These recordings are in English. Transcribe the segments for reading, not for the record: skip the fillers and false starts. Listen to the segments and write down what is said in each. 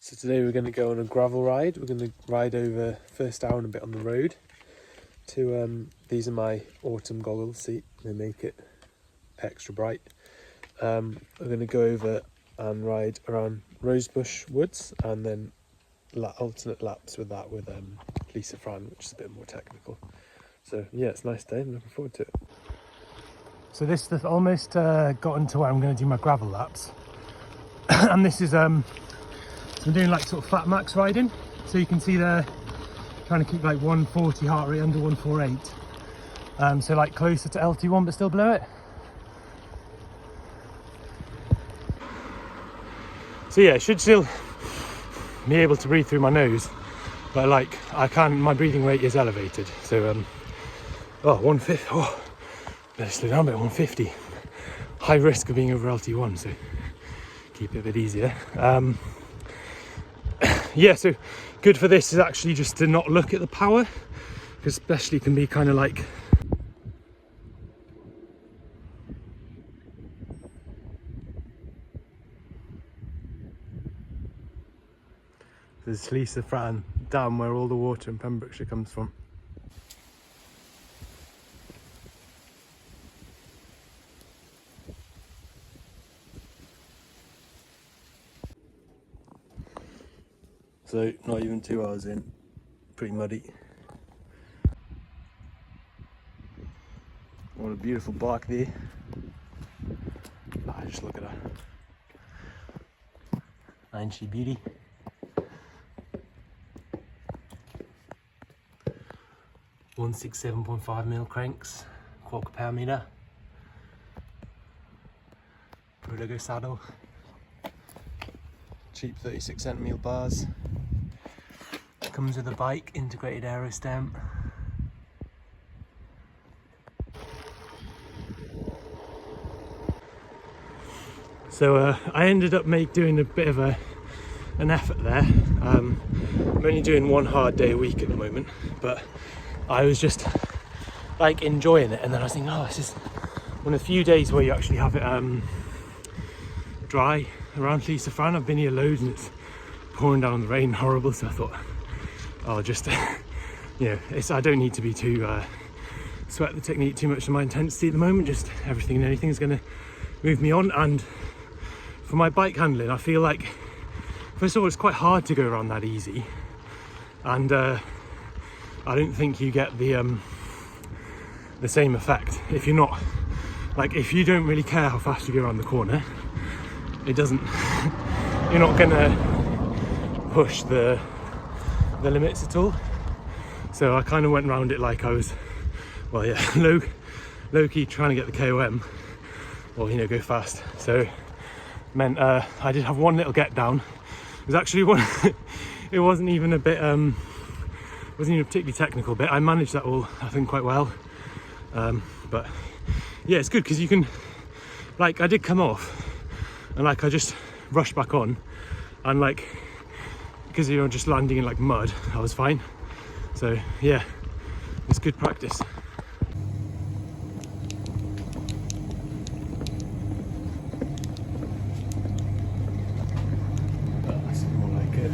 So today we're going to go on a gravel ride. We're going to ride over First Down a bit on the road to, these are my autumn goggles, see, they make it extra bright. We're going to go over and ride around Rosebush Woods and then alternate laps with that with Lisa Fran, which is a bit more technical. So yeah, it's a nice day, I'm looking forward to it. So this has almost gotten to where I'm going to do my gravel laps. And this is, so I'm doing like sort of flat max riding. So you can see there, trying to keep like 140 heart rate under 148. So like closer to LT1 but still below it. So yeah, I should still be able to breathe through my nose, but like I can't, my breathing rate is elevated. So 150, better slow down a bit, 150. High risk of being over LT1, so keep it a bit easier. Yeah, so good for this is actually just to not look at the power, because especially can be kind of like there's Lisa Fran Dam where all the water in Pembrokeshire comes from. So not even 2 hours in, pretty muddy. What a beautiful bark there. Just look at her. Ain't she beauty? $167.5mm cranks, quarter power meter. Prologo saddle. Cheap 36cm bars. Comes with a bike, integrated aero stamp. So I ended up doing a bit of an effort there. I'm only doing one hard day a week at the moment, but I was just like enjoying it, and then I was thinking, oh, this is one of the few days where you actually have it dry around Lisa Fran. I've been here loads and it's pouring down the rain, horrible, so I thought I'll just you know, I don't need to be too sweat the technique too much in my intensity at the moment. Just everything and anything is going to move me on. And for my bike handling, I feel like first of all it's quite hard to go around that easy, and I don't think you get the same effect if you're not, like, if you don't really care how fast you go around the corner, it doesn't you're not gonna push the limits at all. So I kind of went around it like I was, well, yeah, low key trying to get the KOM, or, you know, go fast. So meant I did have one little get down. It was actually one it wasn't even a bit wasn't even a particularly technical bit. I managed that all, I think, quite well. But yeah, it's good because you can, like, I did come off and like I just rushed back on, and like, because you're just landing in like mud, I was fine. So yeah, it's good practice. That's more like it.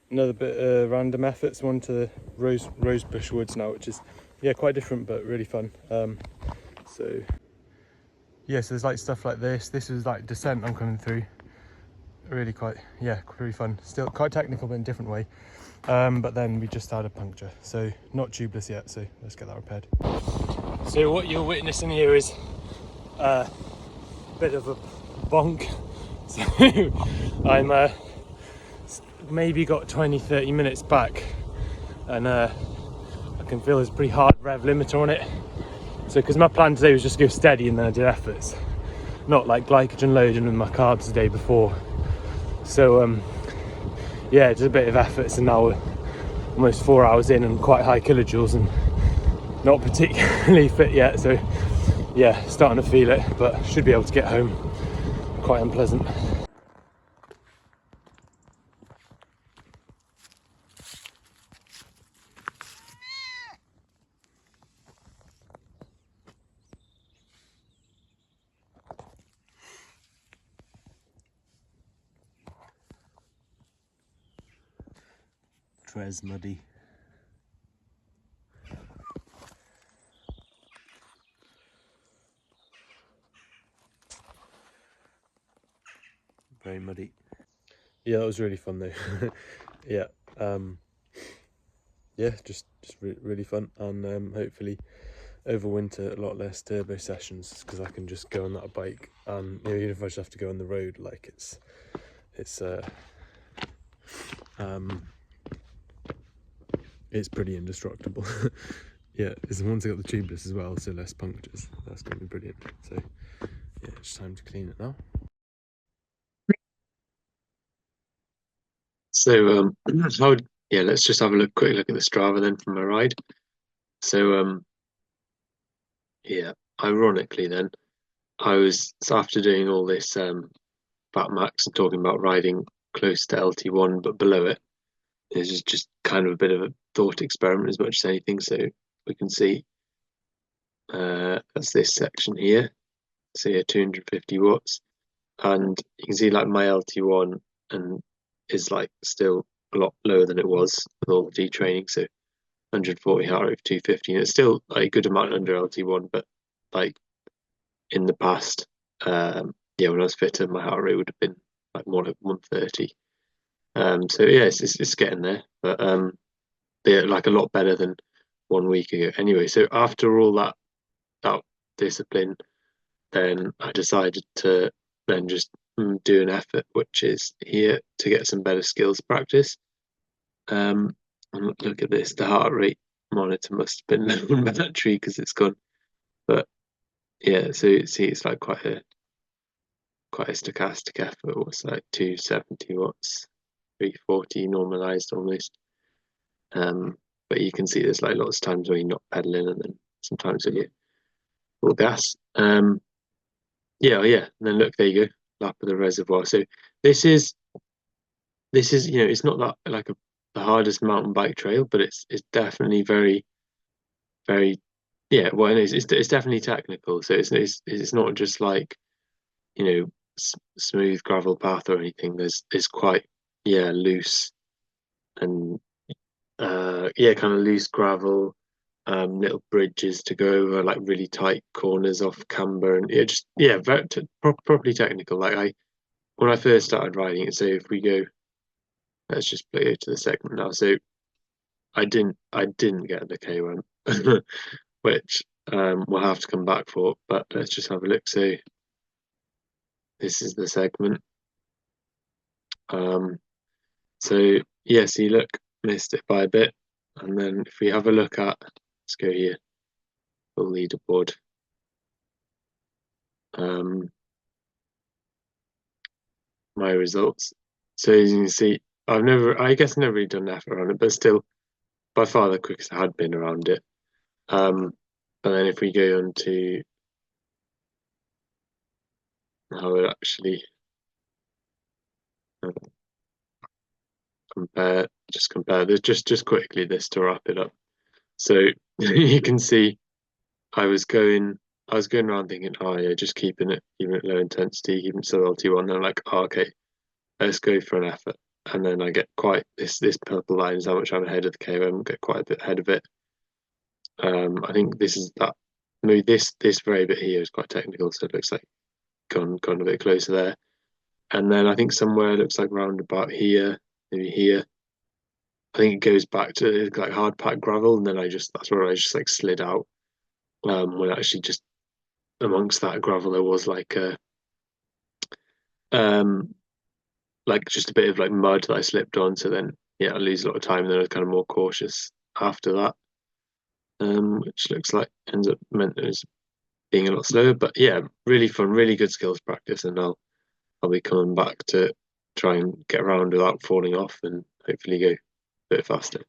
Another bit of random efforts, one to Rosebush Woods now, which is, yeah, quite different but really fun. So yeah, so there's like stuff like this is like descent I'm coming through, really quite, yeah, really fun, still quite technical but in a different way. But then we just had a puncture, so not tubeless yet, so let's get that repaired. So what you're witnessing here is a bit of a bonk. So I'm maybe got 20-30 minutes back, and I can feel there's a pretty hard rev limiter on it. So because my plan today was just to go steady and then I did efforts, not like glycogen loading with my carbs the day before. So yeah, just a bit of efforts, and now we're almost 4 hours in and quite high kilojoules and not particularly fit yet. So yeah, starting to feel it, but should be able to get home quite unpleasant. Tres muddy. Very muddy. Yeah, that was really fun though. Yeah, yeah, just really fun, and hopefully over winter a lot less turbo sessions, because I can just go on that bike, and you know, even if I just have to go on the road, like it's pretty indestructible. Yeah, it's once I got the tubeless as well, so less punctures. That's going to be brilliant. So yeah, it's time to clean it now. So yeah, let's just have a quick look at the Strava then from my ride. So yeah, ironically then, after doing all this fat max and talking about riding close to LT1 but below it. This is just kind of a bit of a thought experiment as much as anything. So we can see that's this section here. So here 250 watts, and you can see like my LT1 and is like still a lot lower than it was with all the detraining. So 140 heart rate of 250, and it's still like, a good amount under LT1, but like in the past, yeah, when I was fitter, my heart rate would have been like more like 130. So yeah, it's getting there, but they're like a lot better than 1 week ago. Anyway, so after all that discipline, then I decided to then just do an effort, which is here to get some better skills practice. And look at this, the heart rate monitor must have been low on battery because it's gone. But yeah, so you see it's like quite a stochastic effort. What's like 270 watts, 340 normalized almost. But you can see there's like lots of times where you're not pedaling, and then sometimes when you full gas. Yeah, and then look, there you go, lap of the reservoir. So this is you know, it's not that like the hardest mountain bike trail, but it's definitely very very, yeah, well it is, it's definitely technical. So it's not just like, you know, smooth gravel path or anything. It's quite, yeah, loose, and yeah, kind of loose gravel, little bridges to go over, like really tight corners off camber, and it just, yeah, very properly technical. Like when I first started riding it, so if we go, let's just go to the segment now. So I didn't get the K1, which we'll have to come back for, but let's just have a look. So this is the segment. So yeah, see, look, missed it by a bit. And then if we have a look at, let's go here, full leaderboard. My results. So as you can see, I guess never really done an effort on it, but still by far the quickest I had been around it. And then if we go on to how it actually compare this just quickly, this to wrap it up. So you can see I was going around thinking, oh yeah, just keeping it low intensity, keeping it LT1. And I'm like, oh, okay, let's go for an effort. And then I get quite this purple line is how much I'm ahead of the KOM, get quite a bit ahead of it. I think this is that, maybe this very bit here is quite technical, so it looks like gone a bit closer there. And then I think somewhere it looks like round about here, maybe here. I think it goes back to like hard packed gravel, and then that's where I just like slid out. When actually just amongst that gravel there was like just a bit of like mud that I slipped on. So then yeah, I lose a lot of time, and then I was kind of more cautious after that. Which looks like ends up meant it was being a lot slower. But yeah, really fun, really good skills practice, and I'll be coming back to try and get around without falling off, and hopefully go a bit faster.